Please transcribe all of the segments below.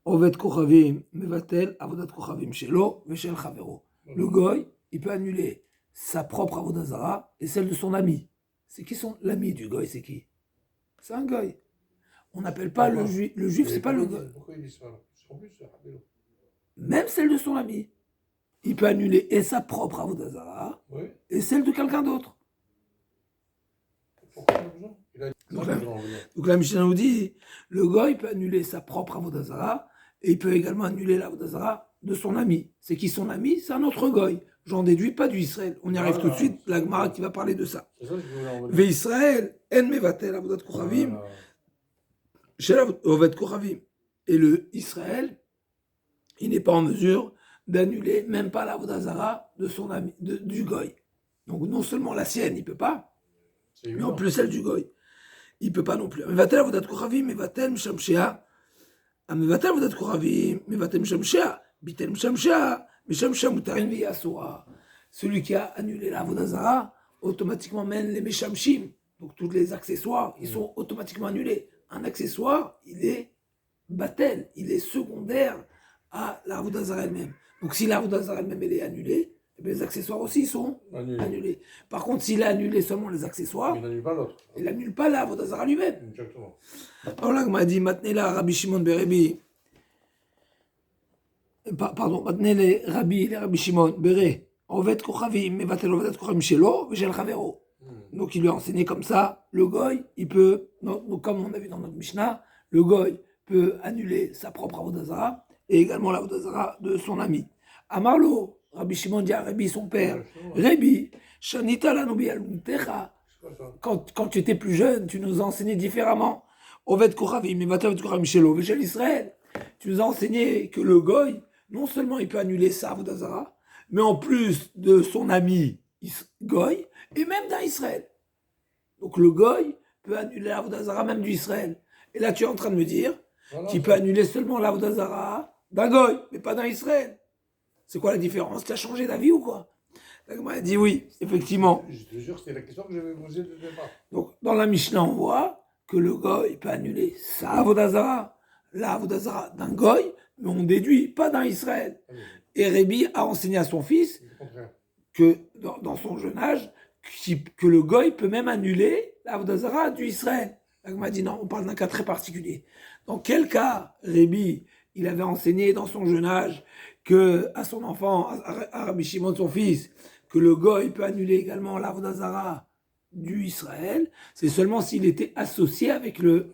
Ovet Kochavim Mevatel Avodat Kochavim Shelo Veshel Chavero. Le goy, il peut annuler sa propre Avodah Zara et celle de son ami. C'est qui l'ami du goy, c'est qui? C'est un goy. On n'appelle pas le juif, c'est pas le goy. Pourquoi il dit ça? En plus, c'est Rabbeinu. Même celle de son ami. Il peut annuler et sa propre Avodah Zara et celle de quelqu'un d'autre. Pourquoi il a besoin? Donc la Mishnah nous dit, le goy peut annuler sa propre Avodah Zara et il peut également annuler l'Avodah Zara de son ami. C'est qui son ami? C'est un autre goy. J'en déduis pas du Israël. On y arrive tout de suite, la Gemara qui va parler de ça. C'est ça que je voulais envoyer. Ve Israël, en mevatel Avodat Kochavim, chez l'Avodat Kochavim. Et le Israël, il n'est pas en mesure d'annuler même pas l'Avodah Zara de son ami, du goy. Donc non seulement la sienne, il peut pas, mais en plus celle du goy. Il peut pas non plus. Mevatel Avodat Kochavim, mevatel Mishamshea. Mevatel Avodat Kochavim, mevatel Mishamshea. Bitel Mishamshea. Mishamshea mutarin v'yasura. Celui qui a annulé l'Avodah Zara, automatiquement mène les Meshamshim. Donc tous les accessoires, ils sont automatiquement annulés. Un accessoire, il est batel, il est secondaire à l'Avodah Zara elle-même. Donc si l'Avodah Zara elle-même elle est annulée, les accessoires aussi sont annulés. Par contre, s'il a annulé seulement les accessoires, il n'annule pas l'autre. Il n'annule pas l'Avodah Zara lui-même. Exactement. Alors là, on m'a dit, maintenant là, Rabbi Shimon Berebi, pardon, maintenant les Rabbi Shimon Bere, Ovet Kochavim, Mevatel Ovet Kochavim Shelo, Veshel Chavero. Donc il lui a enseigné comme ça, le goy, il peut, donc comme on a vu dans notre Mishnah, le goy peut annuler sa propre Avodah Zara et également l'Avodah Zara de son ami. Amarlo, Rabbi Shimon dit à Rabbi, son père, Rabbi, Shanita Lanubi Al-Muntecha, quand tu étais plus jeune, tu nous as enseigné différemment. Ovet Kochavim, Mevatel Ovet Kochavim Shelo, Veshel Israël. Tu nous as enseigné que le goy, non seulement il peut annuler sa Avodah Zara, mais en plus de son ami goy, et même d'un Israël. Donc le goy peut annuler l'Avodah Zara même du Israël. Et là tu es en train de me dire qu'il peut annuler seulement l'Avodah Zara d'un goy, mais pas d'un Israël. C'est quoi la différence? Tu as changé d'avis ou quoi? La Gemara dit oui, effectivement. Je te jure, c'était la question que j'avais posée dès le départ. Donc dans la Mishnah, on voit que le goy peut annuler sa Avodah Zara, la Avodah Zara d'un goy, mais on déduit pas d'un Israël. Et Rabbi a enseigné à son fils que dans son jeune âge, que le goy peut même annuler l'Avodah Zara du Israël. La Gemara dit non, on parle d'un cas très particulier. Dans quel cas Rabbi, il avait enseigné dans son jeune âge que à son enfant, à Rabbi Shimon, son fils, que le goy peut annuler également l'Avodah Zara du Israël, c'est seulement s'il était associé avec le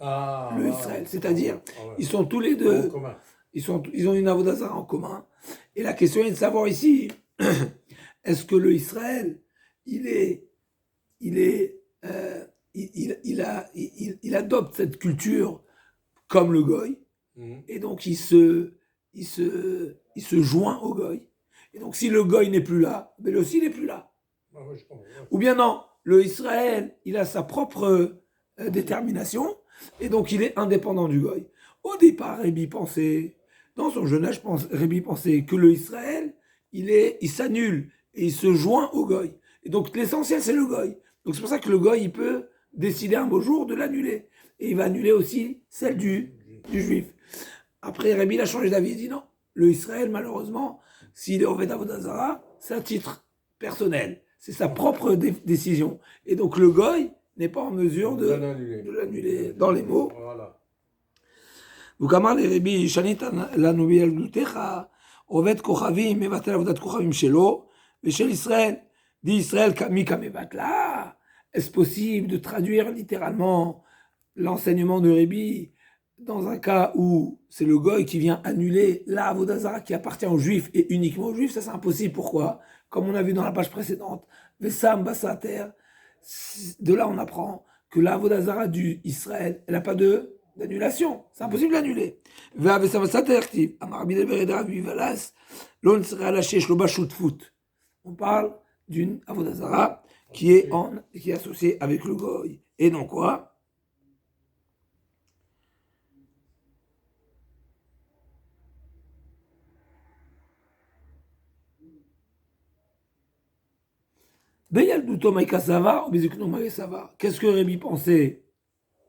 Israël. C'est-à-dire, ils sont tous les deux, ils ont une Avodah Zara en commun. Et la question est de savoir ici, est-ce que le Israël, il adopte cette culture comme le goy, et donc il se joint au goy. Et donc si le goy n'est plus là, ben lui aussi il n'est plus là. Ou bien non, le Israël, il a sa propre détermination, et donc il est indépendant du goy. Au départ, Rabbi pensait, dans son jeune âge, Rabbi pensait que le Israël, il s'annule, et il se joint au goy. Et donc l'essentiel, c'est le goy. Donc c'est pour ça que le goy, il peut décider un beau jour de l'annuler. Et il va annuler aussi celle du juif. Après, Rabbi a changé d'avis, il dit non. Le Israël, malheureusement, s'il est Oved Avodah Zara, c'est un titre personnel. C'est sa propre décision. Et donc le goy n'est pas en mesure de l'annuler dans les mots. Voilà. Donc, Amar le Rabbi, Shanita Lanubi Al-Gutecha, Oved Kochavim, Mevatel Avodat Kochavim Shelo, Veshel Israël. Dit Israël, Kami Kamevatla. Est-ce possible de traduire littéralement l'enseignement de Rabbi dans un cas où c'est le goy qui vient annuler la Avodah Zara qui appartient aux juifs et uniquement aux juifs? Ça c'est impossible. Pourquoi? Comme on a vu dans la page précédente, Vesam Basater, de là on apprend que la Avodah Zara du Israël, elle n'a pas d'annulation. C'est impossible de l'annuler. Vesam Basater, on parle d'une Avodah Zara qui est associée avec le goy. Et non quoi? Qu'est-ce que Rabbi pensait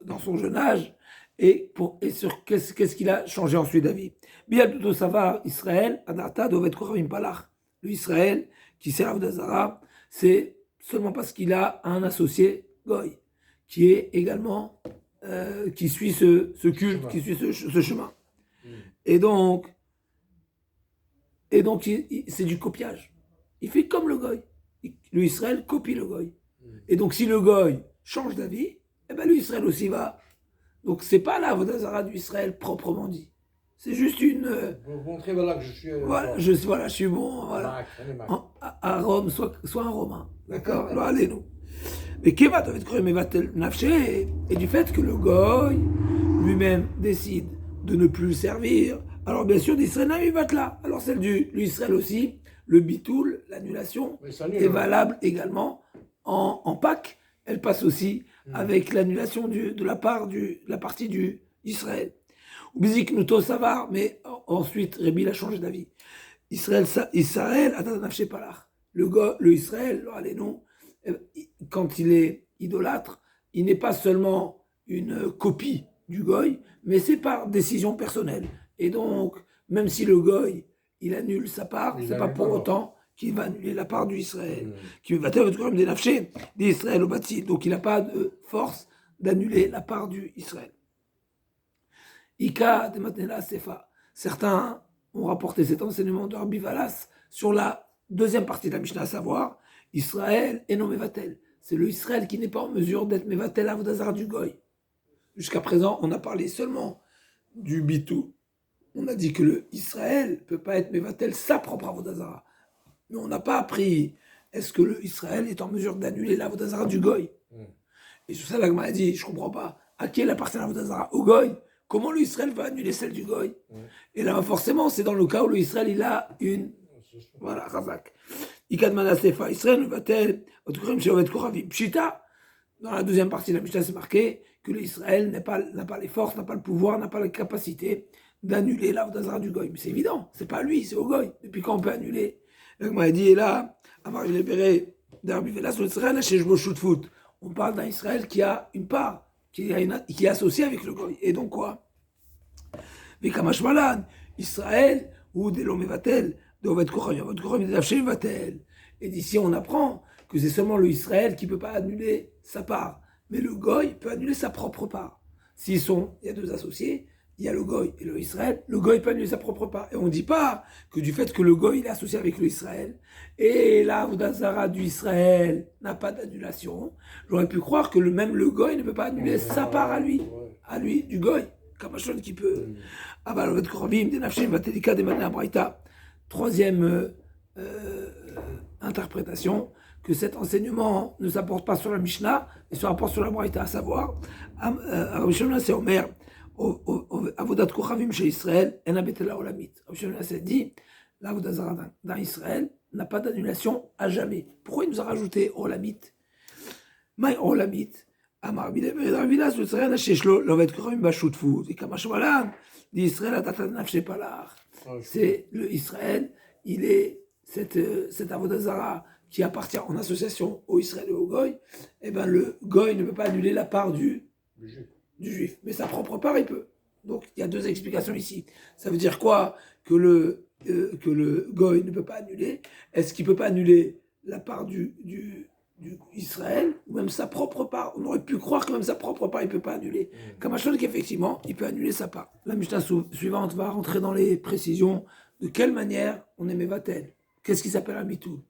dans son jeune âge? Et sur qu'est-ce qu'il a changé ensuite d'avis. Bien plutôt savoir Israël, Anata, Dovet Koravim Palach. Le Israël qui sert à Zara, c'est seulement parce qu'il a un associé, Goy, qui est également, qui suit ce culte, qui suit ce chemin. Et donc c'est du copiage. Il fait comme le Goy. Le Israël copie le Goy. Et donc, si le Goy change d'avis, eh ben, le Israël aussi va. Donc, c'est pas la Vodazara du Israël proprement dit. C'est juste une. Vous montrez voilà que je suis. Voilà, je suis bon. Voilà. À Rome, soit un Romain. D'accord. Alors, allez-nous. Mais Keva doit être Mevatel Nafché, et du fait que le Goy lui-même décide de ne plus le servir, alors bien sûr, d'Israël n'a pas là. Alors celle du l'Israël aussi, le bitoul, l'annulation, est valable également en Pâques. Elle passe aussi avec l'annulation de la partie du Israël. Bizik Nuto Savar, mais ensuite Rébi a changé d'avis. Israël, attends, le Israël, allez non, quand il est idolâtre, il n'est pas seulement une copie du Goy, mais c'est par décision personnelle. Et donc, même si le Goy, il annule sa part, c'est pas pour autant qu'il va annuler la part du Israël. Qui va être comme des nafchés d'Israël au bâti. Donc, il n'a pas de force d'annuler la part du Israël. Ika de Matnela Sefa. Certains ont rapporté cet enseignement de Rabbi Valas sur la deuxième partie de la Mishnah, à savoir Israël et non Mevatel. C'est le Israël qui n'est pas en mesure d'être Mevatel Avodazara du Goy. Jusqu'à présent, on a parlé seulement du Bitou. On a dit que le Israël ne peut pas être Mevatel sa propre Avodazara. Mais on n'a pas appris est-ce que le Israël est en mesure d'annuler l'Avodazara du Goy. Et sur ça, l'Agma a dit, je ne comprends pas, à qui elle appartient l'Avodazara? Au Goy. Comment le Israël va annuler celle du Goy? Et là, forcément, c'est dans le cas où le Israël, il a une... Voilà, Razak. Ikad Manasefa, Israël va-t-elle, Pshita, dans la deuxième partie de la Mishnah, c'est marqué que l'Israël n'a pas les forces, n'a pas le pouvoir, n'a pas la capacité d'annuler l'Avodazara du Goy. Mais c'est évident, c'est pas lui, c'est au Goy. Depuis quand on peut annuler? Donc, moi, dit, et là, on parle d'un Israël qui a une part, qui est associé avec le Goy. Et donc quoi? Israël, ou des Lomevatel, et d'ici on apprend que c'est seulement le Israël qui ne peut pas annuler sa part. Mais le Goy peut annuler sa propre part. Il y a deux associés, il y a le Goy et le Israël, le Goy peut annuler sa propre part. Et on ne dit pas que du fait que le Goy il est associé avec le Israël, et la Avodazara du Israël n'a pas d'annulation, j'aurais pu croire que même le Goy ne peut pas annuler sa part à lui, du Goy. Kamashon qui peut. Troisième interprétation, que cet enseignement ne s'apporte pas sur la Mishnah, mais se rapporte sur la Braïta, à savoir, c'est Omer, Avodat Kochavim chez Israël, en abetela olamit. C'est dit, l'Avodazara d'un Israël n'a pas d'annulation à jamais. Pourquoi il nous a rajouté olamit? Maï olamit. Amar Bilas, le Israël a chéchlo, l'Ovet Kochavim bashutfu, et Kamashmalan, d'Israël à Tatanaf chez Palach. C'est le Israël, il est cet Avodazara qui appartient en association au Israël et au Goy, et ben le Goy ne peut pas annuler la part du juif, mais sa propre part il peut. Donc il y a deux explications ici. Ça veut dire quoi? Que le Goy ne peut pas annuler. Est-ce qu'il ne peut pas annuler la part du Israël, ou même sa propre part? On aurait pu croire que même sa propre part il ne peut pas annuler. Comme un chose qu'effectivement il peut annuler sa part. La Mishnah suivante va rentrer dans les précisions de quelle manière on est Mevatel. Qu'est-ce qui s'appelle un bitou?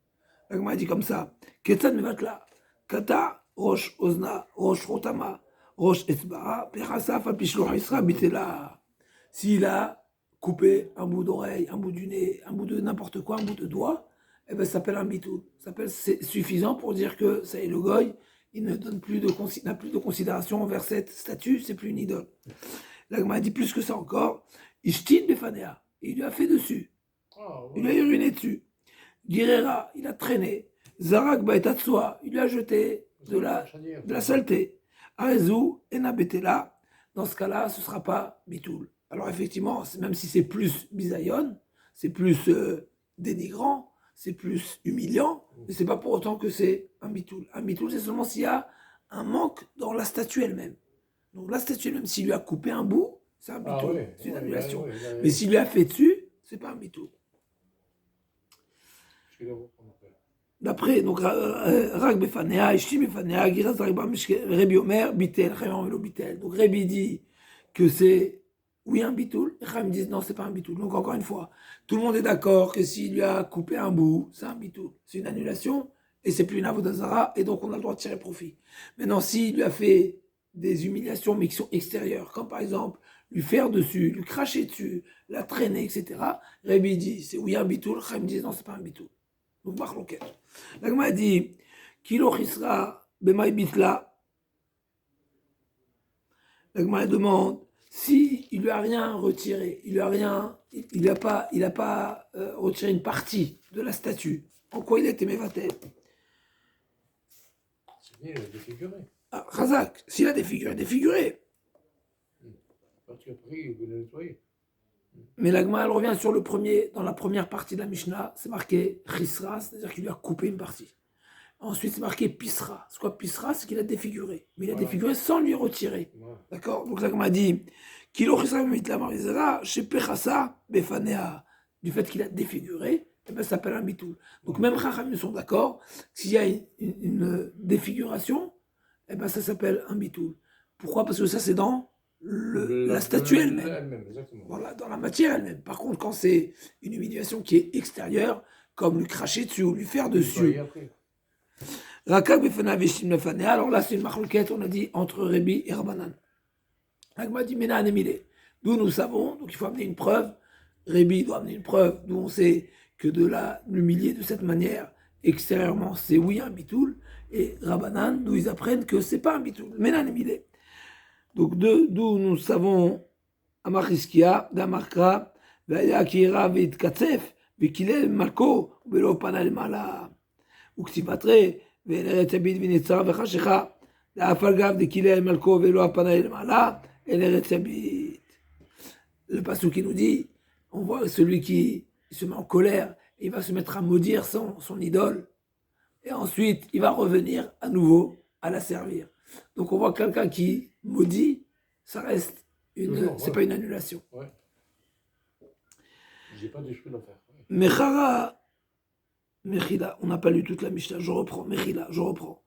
La Gemara dit comme ça. Ketzad Mevatla, Kata, Rosh Ozna, Rosh Rotama, Rosh Etzbara, Perasaf, Apishlo Isra, Bitela. S'il a coupé un bout d'oreille, un bout du nez, un bout de n'importe quoi, un bout de doigt, eh ben, ça s'appelle un bitou. C'est suffisant pour dire que ça est le Goy, il n'a plus de considération envers cette statue, c'est plus une idole. La Gemara dit plus que ça encore. Ishtin Befanea, il lui a fait dessus. Il lui a uriné dessus. Girera, il a traîné. Zarak Baetatsua, il lui a jeté de la saleté. Arezou, Enabetela, dans ce cas-là, ce ne sera pas bitoul. Alors effectivement, même si c'est plus bisayon, c'est plus dénigrant, c'est plus humiliant, mais ce n'est pas pour autant que c'est un bitoul. Un bitoul, c'est seulement s'il y a un manque dans la statue elle-même. Donc la statue, même s'il lui a coupé un bout, c'est un Ah bitoul, oui, c'est une oui, annulation. oui, oui, Mais s'il lui a fait dessus, c'est pas un bitoul. je vais voir comment faire. D'après, donc, Rak Befanea, Ishti Befanea, Giras Rakba Rebi Omer, Bitel, Chayman Velo Bitel. Donc Rebi dit que c'est, oui, un bitoul, et Chayman dit non, c'est pas un bitoul. Donc encore une fois, tout le monde est d'accord que s'il lui a coupé un bout, c'est un bitoul. C'est une annulation, et c'est plus une avodazara, et donc on a le droit de tirer profit. Maintenant, s'il lui a fait des humiliations, mais qui sont extérieures, comme par exemple, lui faire dessus, lui cracher dessus, la traîner, etc., Rebi dit, c'est oui, un bitoul, Chayman dit non, c'est pas un bitoul. Donc, Marloquet. La Gemara dit, Kilo Chisra Bemaï Bitla. La Gemara demande, si il lui a rien retiré, il a pas retiré une partie de la statue, en quoi il a été mévatel? C'est bien, il a défiguré. Ah, Razak, s'il a défiguré. Parce qu'après, il veut le nettoyer. Mais la Gemara, elle revient sur le premier, dans la première partie de la Mishnah, c'est marqué Chisra, c'est-à-dire qu'il lui a coupé une partie. Ensuite, c'est marqué Pisra. C'est quoi Pisra? C'est qu'il a défiguré. Mais il a défiguré sans lui retirer. D'accord? Donc là, comme a dit, Kilo Chisra Mitla Marizera, chez Pechassa, Befanea, du fait qu'il a défiguré, eh ben, ça s'appelle un bitoul. Donc même Chachamim sont d'accord, s'il y a une défiguration, eh ben, ça s'appelle un bitoul. Pourquoi? Parce que ça, c'est dans la statue elle-même. Voilà, dans la matière elle-même. Par contre, quand c'est une humiliation qui est extérieure, comme lui cracher dessus ou lui faire dessus, Rakak Befana Veshim Lefanea, alors là c'est une marloquette, on a dit, entre Rebi et Rabbanan. Agma dit Mena Anemile. D'où nous savons, donc il faut amener une preuve. Rebi doit amener une preuve, d'où on sait que de l'humilier de cette manière, extérieurement, c'est oui un bitoul. Et Rabbanan, d'où ils apprennent que c'est pas un bitoul. Mena Anemile. Donc d'où nous savons Amariskia, Damarkra, Vayakira Vitkatsef, Vikilel Malko, Velo Panal Mala, Uktibatre. Le passage qui nous dit, on voit celui qui se met en colère, il va se mettre à maudire son idole, et ensuite il va revenir à nouveau à la servir. Donc on voit quelqu'un qui maudit, ça reste c'est pas une annulation. Ouais. J'ai pas des cheveux d'en faire. Mechara. Mechila, on n'a pas lu toute la Mishnah, je reprends. Mechila, je reprends.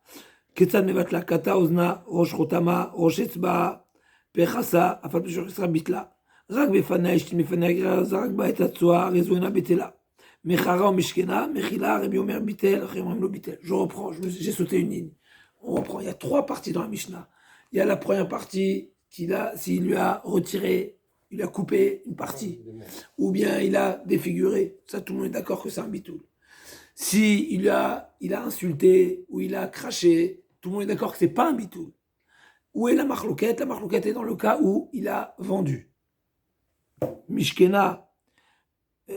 Ketzad mevatla kata ozna, rosh chotama, rosh etzba, pechasa, afal peshur isra bitla. Rak befana ishti mefana graza, rak ba et atzoa, rezuena betela. Mechara o mishkena, mechila, rebi omer bitel, remem lo bitel. Je reprends, j'ai sauté une ligne. On reprend, il y a 3 parties dans la Mishnah. Il y a la première partie, s'il lui a retiré, il a coupé une partie, ou bien il a défiguré. Ça, tout le monde est d'accord que c'est un bitoul. Si il a insulté ou il a craché, tout le monde est d'accord que c'est pas un bitoul. Où est la marloquette? La marloquette est dans le cas où il a vendu. Mishkena,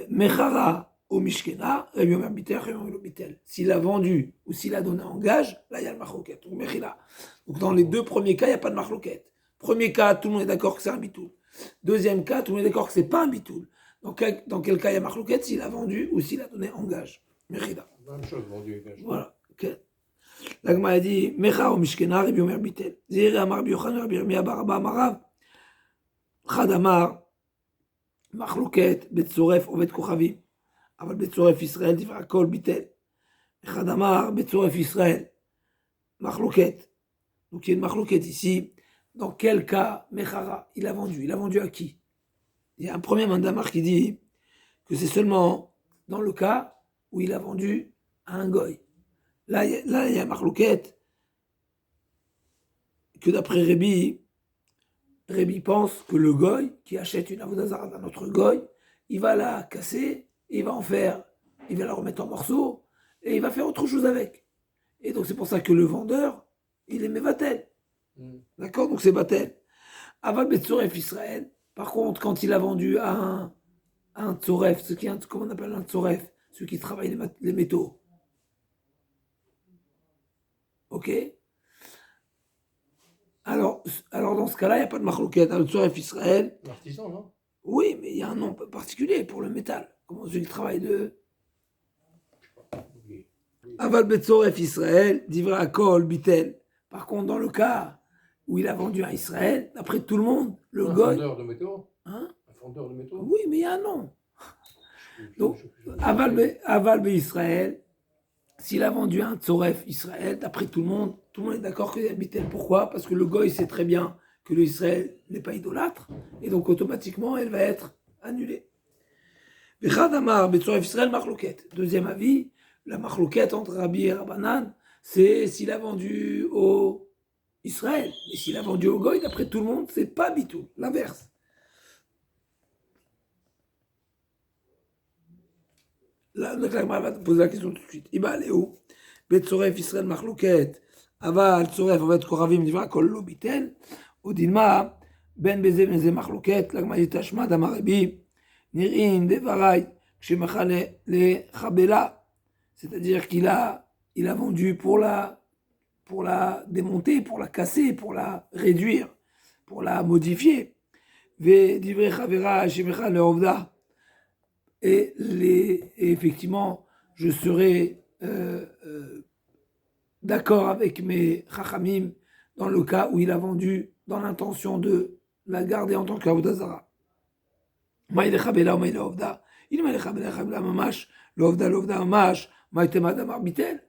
Mechara au Mishkena, Bitel. S'il a vendu ou s'il a donné en gage, là il y a le marloquette. Donc dans les 2 premiers cas, il n'y a pas de marloquette. Premier cas, tout le monde est d'accord que c'est un bitoul. Deuxième cas, tout le monde est d'accord que c'est pas un bitoul. Dans quel cas il y a marloquette? S'il a vendu ou s'il a donné en gage. Mechida. Même chose, vendu et gage. Voilà. Okay. La Gemara dit Mecha ou Mishkena, Rebi Omer Bitel. Zire Amar Biochanan, Rabbi Yirmiyah bar Abba Amarav. Chad Amar, Machloket, Betzoref, Ovet Kochavim. Aval Betzoref Israël, Divra Kol Bitel. Chad Amar, Betzoref Israël. Machloket. Donc il y a une machloket ici. Dans quel cas Mechara, il a vendu à qui? Il y a un premier mandamar qui dit que c'est seulement dans le cas où il a vendu à un goy. Là, il y a marloquette que d'après Rebi pense que le goy qui achète une avodazara d'un autre goy, il va la casser, il va la remettre en morceaux et il va faire autre chose avec. Et donc c'est pour ça que le vendeur, il est mévatel. D'accord? Donc c'est batel. Aval Betzoref Israël, par contre, quand il a vendu à un tzoref, comment on appelle un tzoref? Ceux qui travaillent les métaux. Ok? Alors dans ce cas-là, il n'y a pas de marloquette. Le tzoref Israël. L'artisan, non? Oui, mais il y a un nom particulier pour le métal. Comment ceux qui travaillent de. Aval Betzoref Israël, Divra Kol Bitel. Par contre, dans le cas où il a vendu à Israël, d'après tout le monde, le Un goy. fondeur de métaux. Hein? Un fondeur de métaux. Oui, mais il y a un nom. Donc, Je- Aval Israël, s'il a vendu un Tzoref Israël, d'après tout le monde est d'accord qu'il habitait. Pourquoi? Parce que le goy sait très bien que le Israël n'est pas idolâtre, et donc automatiquement elle va être annulée. Bechad Amar, Betzoref Israël, Marloquet. Deuxième avis, la Marloquet entre Rabbi et Rabbanan, c'est s'il a vendu au Israël. Et s'il a vendu au goy, d'après tout le monde, c'est pas bitou, l'inverse. Là, donc, la va te poser la question tout de suite. Iba Léo, Betzoref Israël Marloquet, Aval Tzoref, Ovet Koravim, Divra Kol Lo Bitel, Odilma, Ben Beze Beze Marloquet, Lagma Yitashma, Damarebi, Nirin, Devarai, Kshemacha le Chabela, c'est-à-dire qu'il a vendu pour la démonter, pour la casser, pour la réduire, pour la modifier. Ve Divrei Chavera, Shemecha le Ovda. Et effectivement, je serai d'accord avec mes chachamim dans le cas où il a vendu dans l'intention de la garder en tant qu'Avodah Zara. Maïle Chabela ou Maïle Ovda. Il Maïle Chabela, Chabela Mamash, l'Ovda Mamash, Maïtem Adam Arbitel.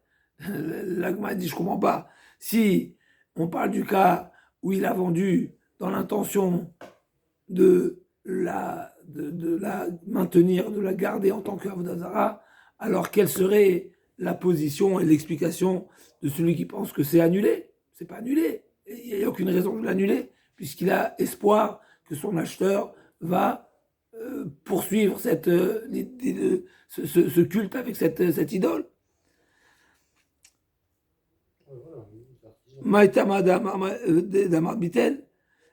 L'Agma dit, je comprends pas. Si on parle du cas où il a vendu dans l'intention de la maintenir, de la garder en tant qu'Avodah Zara, alors quelle serait la position et l'explication de celui qui pense que c'est annulé? C'est pas annulé. Il n'y a aucune raison de l'annuler, puisqu'il a espoir que son acheteur va poursuivre ce culte avec cette idole. Maïtama Damar Bitel.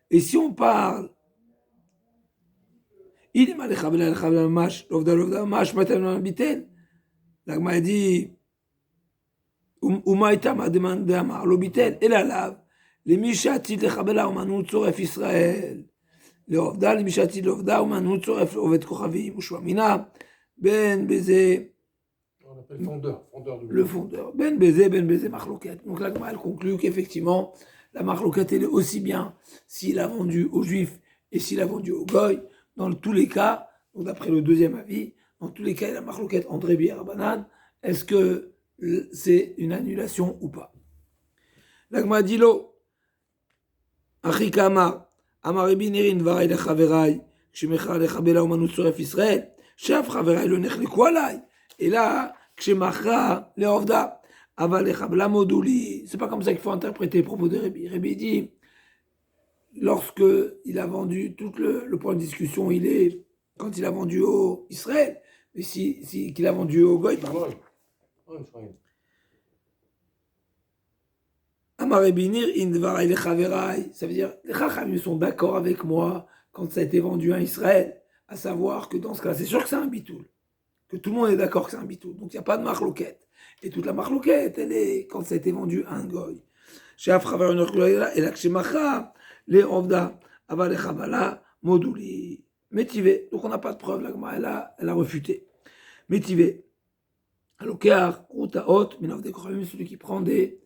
Et si on parle il est mal échabla mamash, l'ovda mamash, matam bitel. L'agma dit, umaïta ma demandé à mar l'obitel, et la lave. Les mishatit lechabela umanu tzoref Israël. Les ovda, les mishatit l'ovda umanu tzoref ovet kochavim, ushwamina, ben beze. On appelle fondeur de Le fondeur. Ben beze marloquette. Donc l'agma elle conclut qu'effectivement, la marloquette elle est aussi bien s'il a vendu aux juifs et s'il a vendu aux goy. Dans tous les cas, donc d'après le deuxième avis, dans tous les cas, il y a la marloquette entre Rabbi et Rabbanan. Est-ce que c'est une annulation ou pas? L'agma dit lo, Achika Amar, Amar Rabbi Nirin varay lechaverai, Kshemecha lechabela umanu tzoref Israël, Shaf chaverai lo nechleku alay. Et là, Kshemachra leovda, aval lechabela moduli. C'est pas comme ça qu'il faut interpréter les propos de Rabbi. Rabbi dit, lorsque il a vendu, tout le point de discussion, il est quand il a vendu au Israël, mais qu'il a vendu au Goy, pardon. Amarebinir indvarai le chaverai, ça veut dire les chachamim sont d'accord avec moi quand ça a été vendu à Israël, à savoir que dans ce cas, c'est sûr que c'est un bitoul, que tout le monde est d'accord que c'est un bitoul, donc il n'y a pas de marloquette. Et toute la marloquette, elle est quand ça a été vendu à un Goy. Chez Afraver et la Kshemacha, les Ovda, Aval Chabala, Moduli, Métivé. Donc on n'a pas de preuve, l'Agma, elle a refuté. Métivé. Alokar, Ruta Hot, Minov de Kochavim, celui qui prend des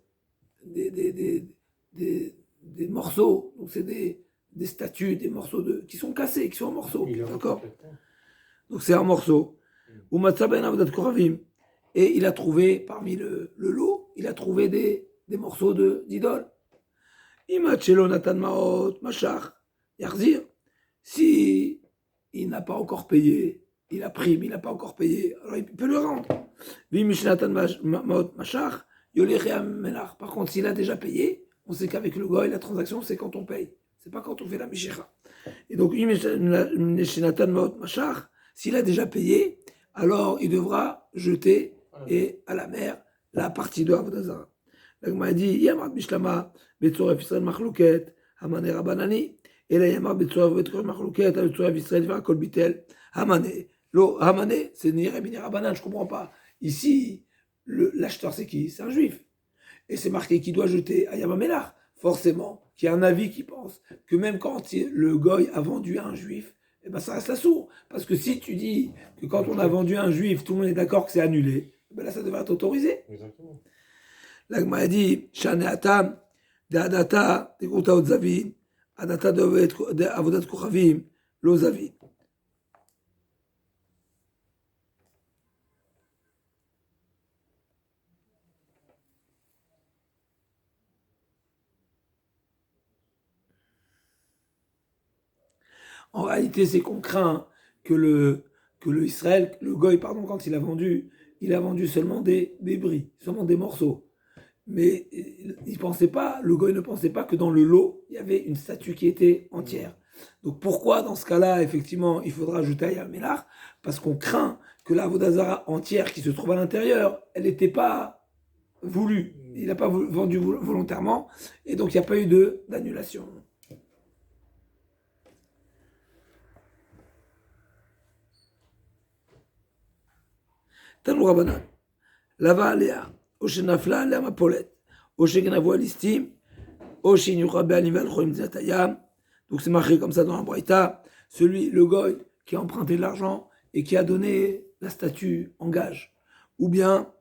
morceaux, donc c'est des statues, des morceaux qui sont cassés, qui sont en morceaux, d'accord? Donc c'est un morceau. Ou Matzah ben Avodat Kochavim. Et il a trouvé, parmi le lot, il a trouvé des morceaux d'idoles. Imachelo Natan Maot, Machar, Yarzir. Si il n'a pas encore payé, il a pris, mais il n'a pas encore payé, alors il peut le rendre. Vimishnatan Maot, Machar, Yolechem Menach. Par contre, s'il a déjà payé, on sait qu'avec le goy, la transaction, c'est quand on paye. C'est pas quand on fait la Mishécha. Et donc, Vimishnatan Maot, Machar, s'il a déjà payé, alors il devra jeter à la mer la partie de Avodah Zara. L'Agma dit, Yamar Bishlama, Betzoref Israël Machlouket, Hamane Rabbanani, et là Yamar Betzoref Machlouket, Betzoref Israël Vakol Bitel, Hamane. Hamane, c'est ni Rabbi ni Rabbanan, je comprends pas. Ici, l'acheteur c'est qui? C'est un juif. Et c'est marqué qu'il doit jeter à Yamamelach. Forcément, qu'il y a un avis qui pense que même quand le goy a vendu à un juif, eh ben ça reste la sourd. Parce que si tu dis que quand on a vendu à un juif, tout le monde est d'accord que c'est annulé, ben là ça devrait être autorisé. Exactement. L'Agma a dit, Shaneatam, דעדתה דקרותה עוד זבין, עדתה דעבודת כוכבים לא זבין. En réalité, c'est qu'on craint que le Israël, le Goy, pardon, quand il a vendu seulement des bris, seulement des morceaux. Mais il pensait pas, le Goy ne pensait pas que dans le lot, il y avait une statue qui était entière. Donc pourquoi, dans ce cas-là, effectivement, il faudra ajouter Ayam Melach? Parce qu'on craint que la Vodazara entière qui se trouve à l'intérieur, elle n'était pas voulue. Il n'a pas vendu volontairement, et donc il n'y a pas eu d'annulation. תנו רבנן, לבה עליה, או שנפלה עליה מפולת, או שגנבו הליסטים, או שהניחה בעלים והלכו עם מדינת הים. Donc c'est marqué comme ça dans la Braïta, celui, le goy, qui a emprunté de l'argent et qui a donné la statue en gage, ou bien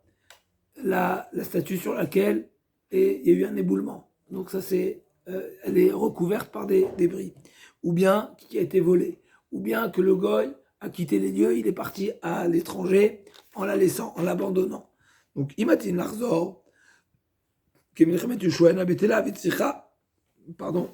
la statue sur laquelle il y a eu un éboulement. Donc ça c'est, elle est recouverte par des débris, ou bien qui a été volée, ou bien que le goy a quitté les lieux, il est parti à l'étranger en la laissant, en l'abandonnant. Donc, Imatin Larzor, Kemilchemet Yushoen Abetela Vitzicha, pardon.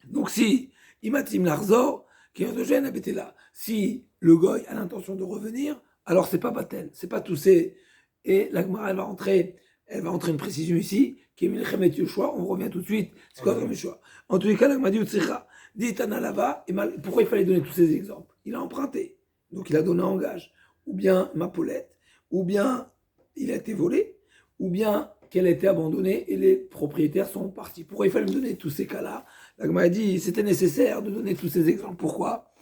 Donc, si Imatim Larzor, Kemilchemet Yushoen Abetela, si le goy a l'intention de revenir, alors c'est pas Batel, c'est pas tout c'est. Et la Gemara, elle va entrer une précision ici, Kemilchemet Yushoa, on revient tout de suite, c'est quoi comme Yushoa? En tous les cas, la Gemara dit Vitzicha. Dit Tanalava, et pourquoi il fallait donner tous ces exemples? Il a emprunté, donc il a donné en gage, ou bien Mapolette, ou bien il a été volé, ou bien qu'elle a été abandonnée et les propriétaires sont partis. Pourquoi il fallait me donner tous ces cas-là? La Gemara a dit c'était nécessaire de donner tous ces exemples. Pourquoi?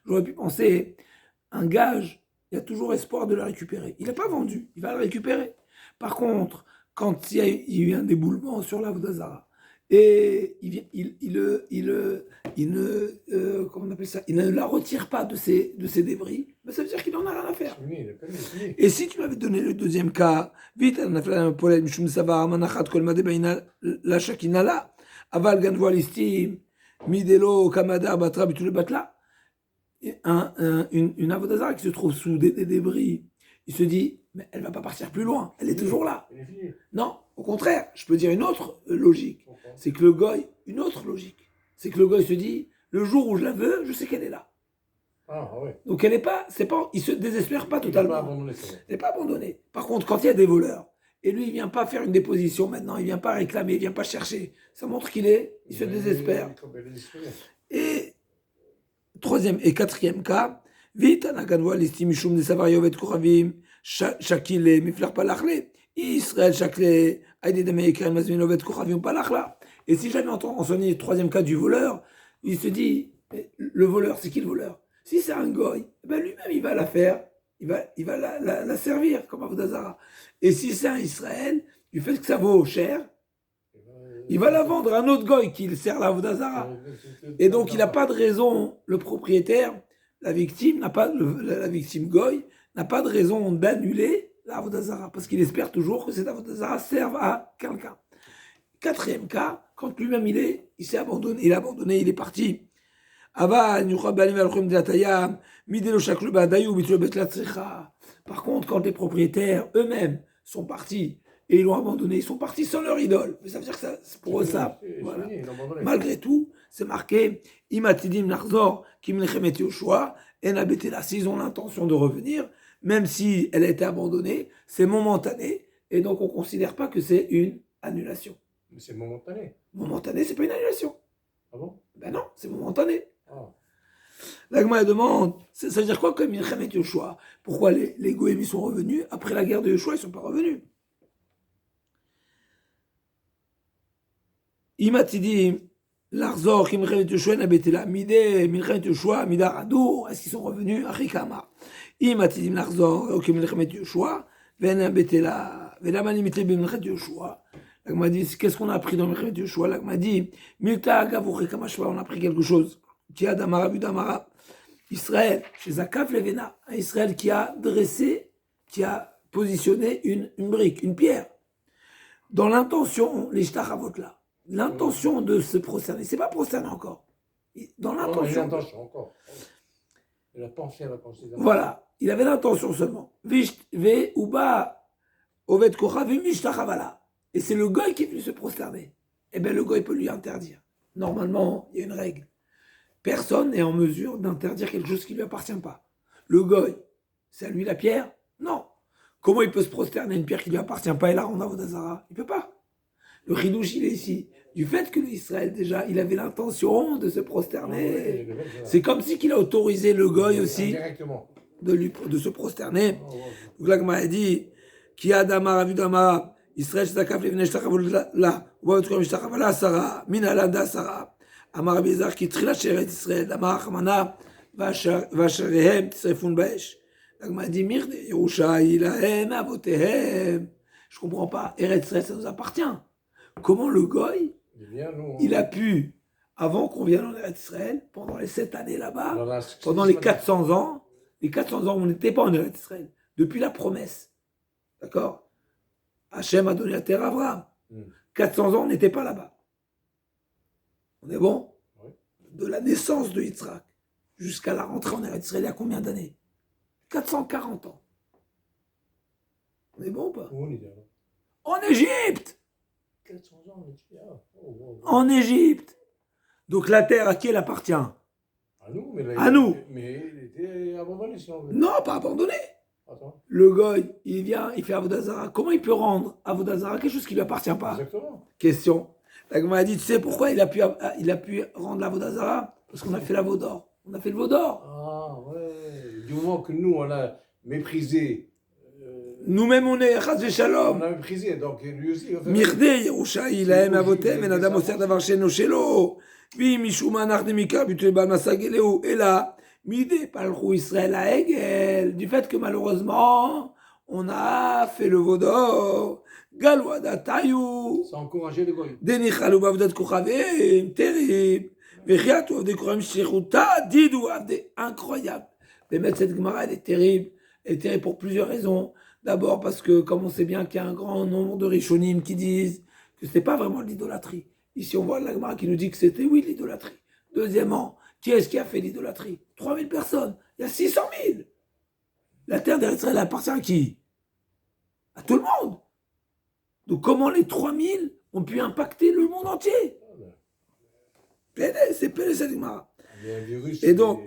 J'aurais pu penser, un gage, il y a toujours espoir de le récupérer. Il n'a pas vendu, il va le récupérer. Par contre, quand il y a eu un déboulement sur la Vodazara, et il ne la retire pas de ses débris, ben ça veut dire qu'il n'en a rien à faire. Et si tu m'avais donné le deuxième cas, vite, aval ganvo alistim, midelo kamada batra bitul batla, une Avodazara qui se trouve sous des débris, il se dit, mais elle ne va pas partir plus loin, elle est toujours là. Non, au contraire, je peux dire une autre logique. C'est que le goy, une autre logique, c'est que le goy se dit, le jour où je la veux, je sais qu'elle est là. Ah, ouais. Donc elle n'est pas, il se désespère pas totalement. Elle n'est pas abandonnée. Par contre, quand il y a des voleurs, et lui, il ne vient pas faire une déposition maintenant, il ne vient pas réclamer, il ne vient pas chercher, ça montre il se désespère. Et troisième et quatrième cas, vite, anaganwa l'estime mishum de savariovet kuravim, shakile miflar palachle, Israël shakle, aide de meikran mazminovet kuravim palachla. Et si jamais on sonne le troisième cas du voleur, il se dit, le voleur, c'est qui le voleur? Si c'est un goy, ben lui-même il va la faire, il va la servir comme Avodazara. Et si c'est un Israël, du fait que ça vaut cher, il va la vendre à un autre goy qui sert la Avodazara. Et donc il n'a pas de raison, le propriétaire, la victime la victime goy n'a pas de raison d'annuler la Avodazara parce qu'il espère toujours que cette Avodazara serve à quelqu'un. Quatrième cas, quand lui-même il s'est abandonné, il est parti. Par contre, quand les propriétaires eux-mêmes sont partis et ils l'ont abandonné, ils sont partis sans leur idole. Mais ça veut dire que ça, pour eux, ça, voilà. Malgré tout, c'est marqué Imatidim Narzor Kimlechemet Yoshua en Abetela. S'ils ont l'intention de revenir, même si elle a été abandonnée, c'est momentané et donc on ne considère pas que c'est une annulation. Mais c'est momentané. Momentané, c'est pas une annulation. Ah bon? Ben non, c'est momentané. Ah. La Gemara demande, ça veut dire quoi comme Milchemet Yoshua? Pourquoi les Goïms sont revenus? Après la guerre de Yoshua, ils ne sont pas revenus. Imatidim, Larzor, Milchemet Yoshua, Nabetela, Midé, Milchemet Yoshua, Midar Adour, est-ce qu'ils sont revenus? Achikama. Imatidim, Larzor, Milchemet Yoshua, Venabetela, Venamanimitle, Milchemet Yoshua. La Gemara dit, qu'est-ce qu'on a appris dans Milchemet Yoshua? La Gemara dit, Milta Gavouche Kamashva, on a appris quelque chose. Qui a Damara, vu Damara. Israël, chez Zakaf Levena, un Israël qui a dressé, qui a positionné une brique, une pierre, dans l'intention, les Shtachavot là, l'intention de se prosterner, c'est pas prosterner encore, dans l'intention. L'intention encore. Il a pensé. Voilà, il avait l'intention seulement. Ve Uba Oved Kocha Ve Mishtachavala. Et c'est le goy qui est venu se prosterner. Eh bien, le goy peut lui interdire. Normalement, il y a une règle. Personne n'est en mesure d'interdire quelque chose qui ne lui appartient pas. Le goy, c'est à lui la pierre? Non. Comment il peut se prosterner une pierre qui ne lui appartient pas et la rendre à Vodazara? Il ne peut pas. Le chidouche, il est ici. Du fait que l'Israël, déjà, il avait l'intention de se prosterner, c'est comme si qu'il a autorisé le goy aussi de se prosterner. Donc là, comme il a dit, Ki Adama Ravidama, Israël Shtakaf Levnei Shtachavol la, Ubaotkom Shtachavala Sara, Minalanda Sara. Amar Bizar qui trila Sheret Israël, Amar Hamana, Vacharehem, Tsrefun Baesh. Donc, m'a dit, Mirde, Yerusha, Ilahem, Avotehem. Je comprends pas. Eretz Israël, ça nous appartient. Comment le goy, il a pu, avant qu'on vienne en Eretz Israël, pendant les 7 années là-bas, pendant les 400 ans, on n'était pas en Eretz Israël. Depuis la promesse. D'accord? Hachem a donné la terre à Abraham. 400 ans, on n'était pas là-bas. On est bon? Oui. De la naissance de Yitzhak jusqu'à la rentrée en Eretz Israël, il y a combien d'années? 440 ans. On est bon ou pas? Où on est là? En Égypte! 400 ans, on est là. En Égypte! Donc la terre, à qui elle appartient? À nous, mais là, à nous! Mais il était abandonné, si on veut. Non, pas abandonné! Attends. Le goy, il vient, il fait Avodazara. Comment il peut rendre Avodazara quelque chose qui ne lui appartient pas? Exactement. Question. La Gemara a dit, tu sais pourquoi il a pu rendre la Vodazara? Parce qu'on a fait la Vaudor. On a fait le Vaudor. Ah, ouais. Du moment que nous, on a méprisé. Nous-mêmes, on est Chaz Shalom. On a méprisé, donc lui aussi. Mirde, Yerusha, il a aimé Avotem, et Nadam Oser Davar Sheno Shelo. Oui, Mishuma Nardemika, Butul Bamasa Geleu. Et là, Mide, Palchou Israël à Egel. Du fait que malheureusement, on a fait le Vaudor. Galwada Tayou. Ça a encouragé le goy. Denichalou Bavdat Kochavim, terrible. Vechiatou Avde Koram Shechouta, Didou Avde, incroyable. Mais mettre cette Gemara, elle est terrible. Elle est terrible pour plusieurs raisons. D'abord parce que, comme on sait bien qu'il y a un grand nombre de Rishonim qui disent que ce n'est pas vraiment de l'idolâtrie. Ici, on voit la Gemara qui nous dit que c'était, oui, de l'idolâtrie. Deuxièmement, qui est-ce qui a fait l'idolâtrie? 3000 personnes. Il y a 600 000. La terre d'Eretz Israël appartient à qui? À tout le monde. Donc, comment les 3000 ont pu impacter le monde entier? C'est pédé, cette Gemara. Et donc,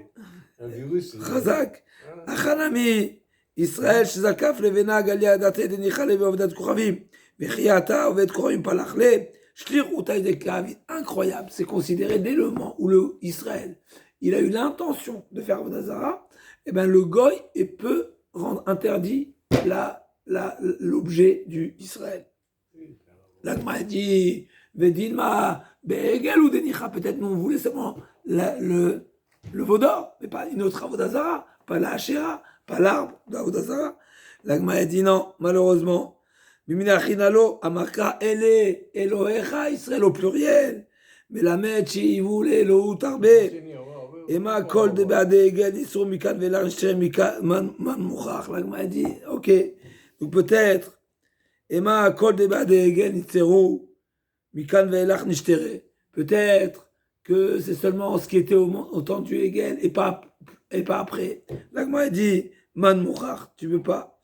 un virus. Chazak, Achanami, Israël, Shzakaf, Levena, Galia, Date, Denichale, Veovdat Kouravim, Vechiata, Oved Kouravim, Palachle, Shlir, Utaï de Kavit. Incroyable, c'est considéré dès le moment où le Israël, il a eu l'intention de faire Avodazara, et bien le Goy peut rendre interdit l'objet du Israël. L'Agma dit, Vedilma, Be'egel ou Denicha, peut-être nous on voulait seulement le Vaudor, mais pas une autre Avodazara, pas la Hachéra, pas l'arbre d'Avodazara. L'Agma a dit non, malheureusement. Biminachinalo, Amaka, Ele, Elohecha, Israël au pluriel. Mais la Mechi, il voulait Elohou Tarbe. Ema Kol de Badegel, Isro Mikan, Velarche, Mikan, Man Mouchach. L'Agma a dit, ok, donc peut-être, Ema Kol de Badegel, Isro Mikan, Velach, Nishtere. Peut-être que c'est seulement ce qui était au temps du Hegel et pas après. L'Agma a dit, Man Mouchach, tu veux pas.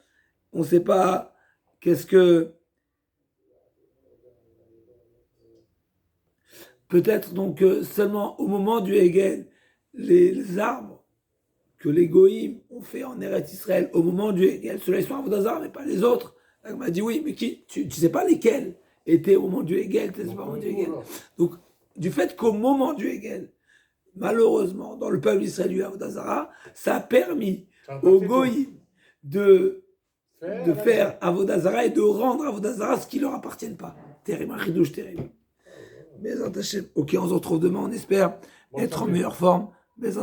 On ne sait pas qu'est-ce que. Peut-être donc seulement au moment du Hegel, les arbres que les Goïm ont fait en Eretz Israël, au moment du Hegel, ceux-là ils sont Avodazara, mais pas les autres. L'Agma a dit oui, mais tu ne sais pas lesquels étaient au moment du Hegel, tu sais pas au moment du Hegel. Donc, du fait qu'au moment du Hegel, malheureusement, dans le peuple israélien Avodazara, ça a permis aux Goïm de faire Avodazara et de rendre Avodazara ce qui ne leur appartient pas. Terrible, un chidouche terrible. Mais ok, on se retrouve demain, on espère être en meilleure forme. Mais